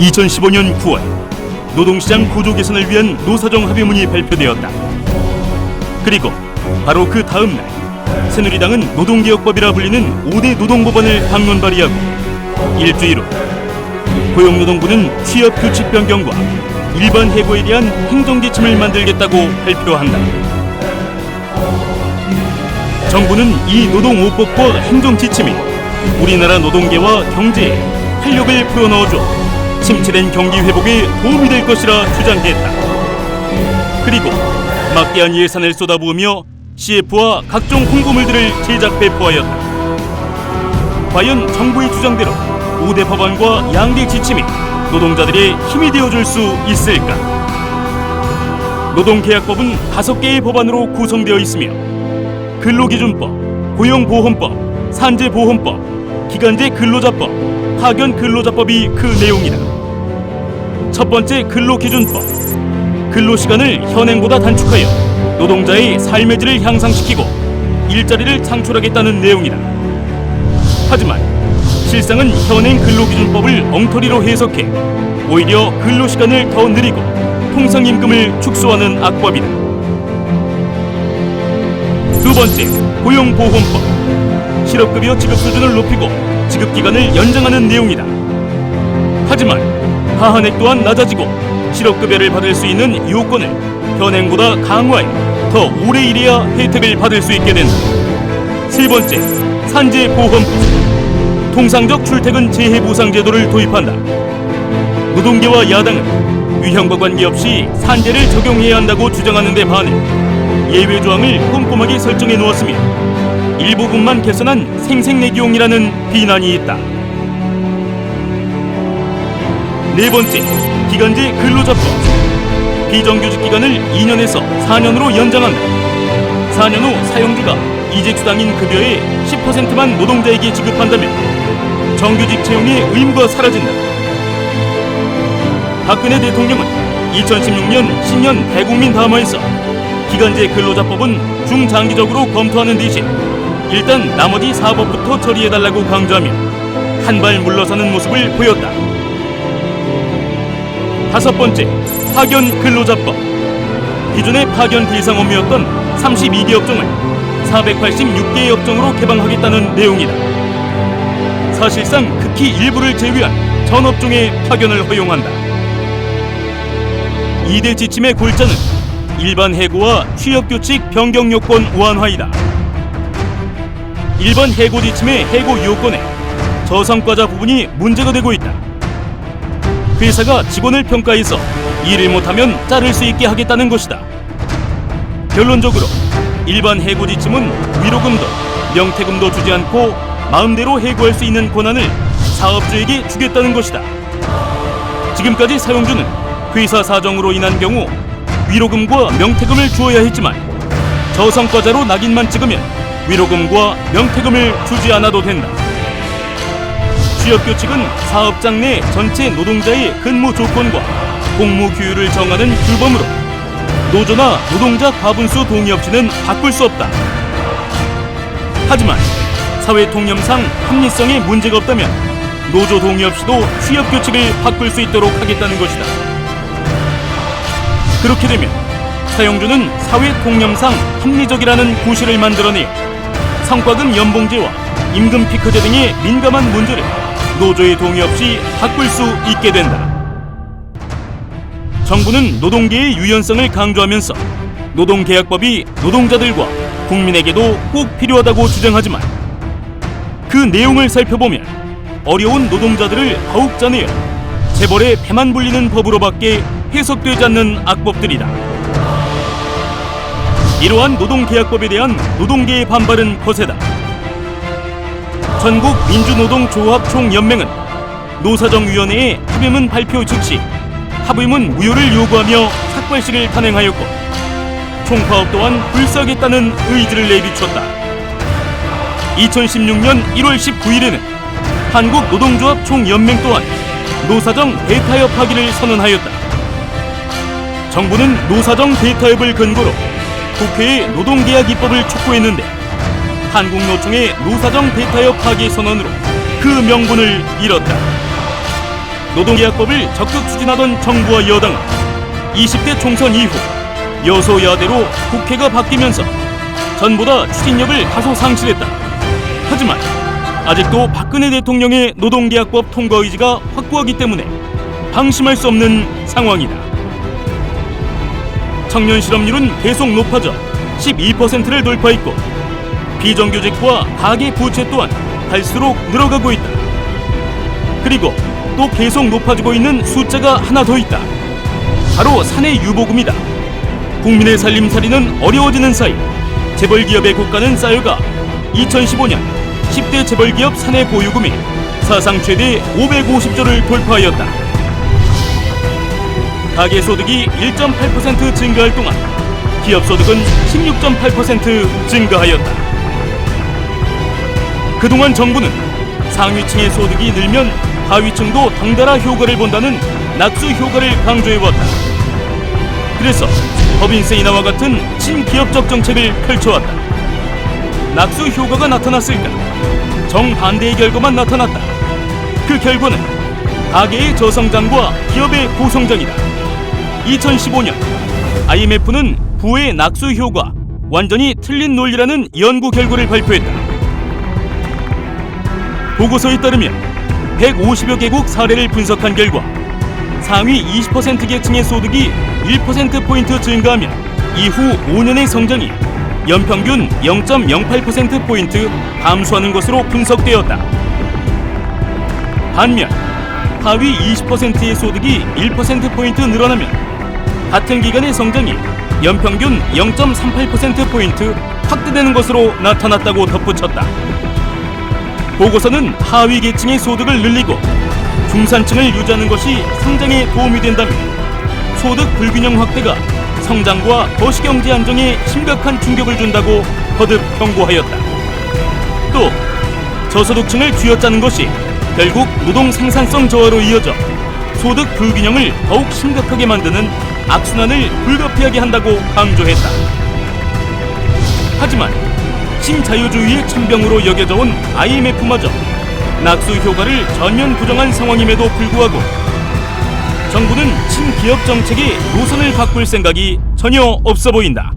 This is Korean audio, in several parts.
2015년 9월 노동시장 구조 개선을 위한 노사정 합의문이 발표되었다. 그리고 바로 그 다음 날 새누리당은 노동개혁법이라 불리는 5대 노동법안을 당론 발의하고 일주일 후 고용노동부는 취업규칙 변경과 일반 해고에 대한 행정지침을 만들겠다고 발표한다. 정부는 이 노동 5법과 행정지침이 우리나라 노동계와 경제에 활력을 불어넣어줘 침체된 경기 회복에 도움이 될 것이라 주장했다. 그리고 막대한 예산을 쏟아부으며 CF와 각종 홍보물들을 제작 배포하였다. 과연 정부의 주장대로 5대 법안과 양대 지침이 노동자들의 힘이 되어줄 수 있을까? 노동계약법은 5개의 법안으로 구성되어 있으며 근로기준법, 고용보험법, 산재보험법, 기간제 근로자법, 파견 근로자법이 그 내용이다. 첫 번째 근로기준법. 근로시간을 현행보다 단축하여 노동자의 삶의 질을 향상시키고 일자리를 창출하겠다는 내용이다. 하지만 실상은 현행 근로기준법을 엉터리로 해석해 오히려 근로시간을 더 늘리고 통상임금을 축소하는 악법이다. 두 번째, 고용보험법. 실업급여 지급 수준을 높이고 지급기간을 연장하는 내용이다. 하지만 하한액 또한 낮아지고 실업급여를 받을 수 있는 요건을 현행보다 강화해 더 오래 일해야 혜택을 받을 수 있게 된다. 세 번째, 산재보험법. 통상적 출퇴근 재해보상제도를 도입한다. 노동계와 야당은 유형과 관계없이 산재를 적용해야 한다고 주장하는 데 반해 예외 조항을 꼼꼼하게 설정해 놓았으며 일부분만 개선한 생색내기용이라는 비난이 있다. 네 번째, 기간제 근로자법. 비정규직 기간을 2년에서 4년으로 연장한다. 4년 후 사용주가 이직수당인 급여의 10%만 노동자에게 지급한다면 정규직 채용의 의무가 사라진다. 박근혜 대통령은 2016년 신년 대국민 담화에서 기간제 근로자법은 중장기적으로 검토하는 대신 일단 나머지 4법부터 처리해달라고 강조하며 한 발 물러서는 모습을 보였다. 다섯 번째, 파견 근로자법. 기존의 파견 대상 업무였던 32개 업종을 486개의 업종으로 개방하겠다는 내용이다. 사실상 극히 일부를 제외한 전 업종의 파견을 허용한다. 2대 지침의 골자는 일반 해고와 취업규칙 변경 요건 완화이다. 일반 해고 지침의 해고 요건에 저성과자 부분이 문제가 되고 있다. 회사가 직원을 평가해서 일을 못하면 자를 수 있게 하겠다는 것이다. 결론적으로 일반 해고 지침은 위로금도 명태금도 주지 않고 마음대로 해고할 수 있는 권한을 사업주에게 주겠다는 것이다. 지금까지 사용주는 회사 사정으로 인한 경우 위로금과 명태금을 주어야 했지만 저성과자로 낙인만 찍으면 위로금과 명태금을 주지 않아도 된다. 취업규칙은 사업장 내 전체 노동자의 근무 조건과 공무 규율을 정하는 규범으로 노조나 노동자 과분수 동의 없이는 바꿀 수 없다. 하지만 사회 통념상 합리성에 문제가 없다면 노조 동의 없이도 취업규칙을 바꿀 수 있도록 하겠다는 것이다. 그렇게 되면 사용주는 사회 통념상 합리적이라는 구실을 만들어내 성과금 연봉제와 임금 피크제 등의 민감한 문제를 노조의 동의 없이 바꿀 수 있게 된다. 정부는 노동계의 유연성을 강조하면서 노동계약법이 노동자들과 국민에게도 꼭 필요하다고 주장하지만 그 내용을 살펴보면 어려운 노동자들을 더욱 짜내어 재벌의 배만 불리는 법으로밖에 해석되지 않는 악법들이다. 이러한 노동계약법에 대한 노동계의 반발은 거세다. 전국 민주노동조합총연맹은 노사정위원회의 합의문 발표 즉시 합의문 무효를 요구하며 삭발식을 단행하였고 총파업 또한 불사하겠다는 의지를 내비쳤다. 2016년 1월 19일에는 한국노동조합총연맹 또한 노사정 대타협 하기를 선언하였다. 정부는 노사정 대타협을 근거로 국회에 노동계약 입법을 촉구했는데 한국노총의 노사정 대타협 파기 선언으로 그 명분을 잃었다. 노동계약법을 적극 추진하던 정부와 여당은 20대 총선 이후 여소야대로 국회가 바뀌면서 전보다 추진력을 다소 상실했다. 하지만 아직도 박근혜 대통령의 노동계약법 통과 의지가 확고하기 때문에 방심할 수 없는 상황이다. 청년 실업률은 계속 높아져 12%를 돌파했고 비정규직과 가계 부채 또한 갈수록 늘어가고 있다. 그리고 또 계속 높아지고 있는 숫자가 하나 더 있다. 바로 사내 유보금이다. 국민의 살림살이는 어려워지는 사이 재벌기업의 국가는 쌓여가 2015년 10대 재벌기업 사내 보유금이 사상 최대 550조를 돌파하였다. 가계소득이 1.8% 증가할 동안 기업소득은 16.8% 증가하였다. 그동안 정부는 상위층의 소득이 늘면 하위층도 덩달아 효과를 본다는 낙수 효과를 강조해왔다. 그래서 법인세 인하와 같은 친기업적 정책을 펼쳐왔다. 낙수 효과가 나타났을까? 정반대의 결과만 나타났다. 그 결과는 가계의 저성장과 기업의 고성장이다. 2015년 IMF는 부의 낙수 효과 완전히 틀린 논리라는 연구 결과를 발표했다. 보고서에 따르면 150여 개국 사례를 분석한 결과 상위 20% 계층의 소득이 1%포인트 증가하면 이후 5년의 성장이 연평균 0.08%포인트 감소하는 것으로 분석되었다. 반면 하위 20%의 소득이 1%포인트 늘어나면 같은 기간의 성장이 연평균 0.38%포인트 확대되는 것으로 나타났다고 덧붙였다. 보고서는 하위 계층의 소득을 늘리고 중산층을 유지하는 것이 성장에 도움이 된다면 소득 불균형 확대가 성장과 거시경제 안정에 심각한 충격을 준다고 거듭 경고하였다. 또 저소득층을 쥐어짜는 것이 결국 노동 생산성 저하로 이어져 소득 불균형을 더욱 심각하게 만드는 악순환을 불가피하게 한다고 강조했다. 하지만 신자유주의의 천병으로 여겨져 온 IMF마저 낙수 효과를 전면 부정한 상황임에도 불구하고 정부는 친기업 정책의 노선을 바꿀 생각이 전혀 없어 보인다.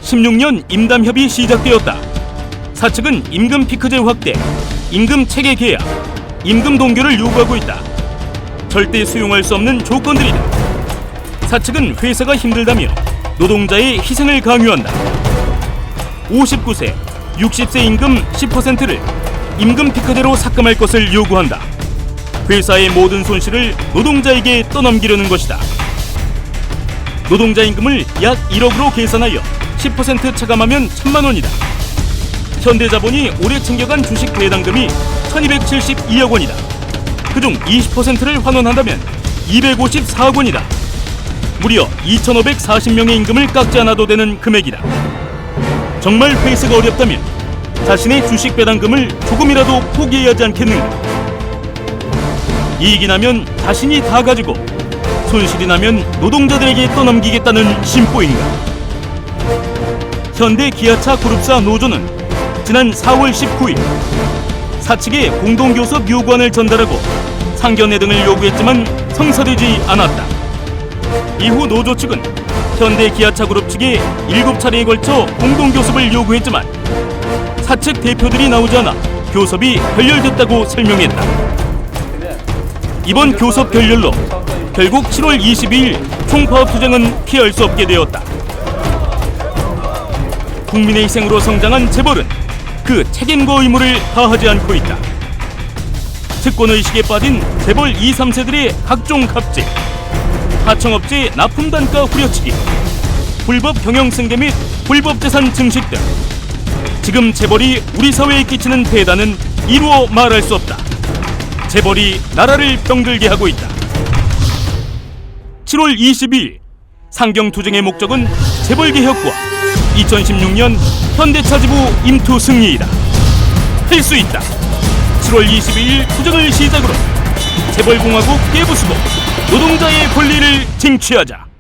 16년 임담협이 시작되었다. 사측은 임금 피크제 확대, 임금 체계 계약, 임금 동결을 요구하고 있다. 절대 수용할 수 없는 조건들이다. 사측은 회사가 힘들다며 노동자의 희생을 강요한다. 59세, 60세 임금 10%를 임금 피크제로 삭감할 것을 요구한다. 회사의 모든 손실을 노동자에게 떠넘기려는 것이다. 노동자 임금을 약 1억으로 계산하여 10% 차감하면 1,000만 원이다. 현대자본이 올해 챙겨간 주식 배당금이 1,272억 원이다. 그중 20%를 환원한다면 254억 원이다. 무려 2,540명의 임금을 깎지 않아도 되는 금액이다. 정말 회사가 어렵다면 자신의 주식 배당금을 조금이라도 포기해야 하지 않겠는가? 이익이 나면 자신이 다 가지고 손실이 나면 노동자들에게 떠넘기겠다는 심보인가? 현대 기아차 그룹사 노조는 지난 4월 19일 사측에 공동교섭 요구안을 전달하고 상견례 등을 요구했지만 성사되지 않았다. 이후 노조 측은 현대 기아차 그룹 측에 7차례에 걸쳐 공동교섭을 요구했지만 사측 대표들이 나오지 않아 교섭이 결렬됐다고 설명했다. 이번 교섭 결렬로 결국 7월 22일 총파업 투쟁은 피할 수 없게 되었다. 국민의 희생으로 성장한 재벌은 그 책임과 의무를 다하지 않고 있다. 특권의식에 빠진 재벌 2, 3세들의 각종 갑질, 하청업체 납품단가 후려치기, 불법 경영승계 및 불법 재산 증식 등 지금 재벌이 우리 사회에 끼치는 폐해는 이루어 말할 수 없다. 재벌이 나라를 병들게 하고 있다. 7월 22일 상경투쟁의 목적은 재벌개혁과 2016년 현대차 지부 임투 승리이다. 할 수 있다. 7월 22일 투쟁을 시작으로 재벌공화국 깨부수고 노동자의 권리를 쟁취하자.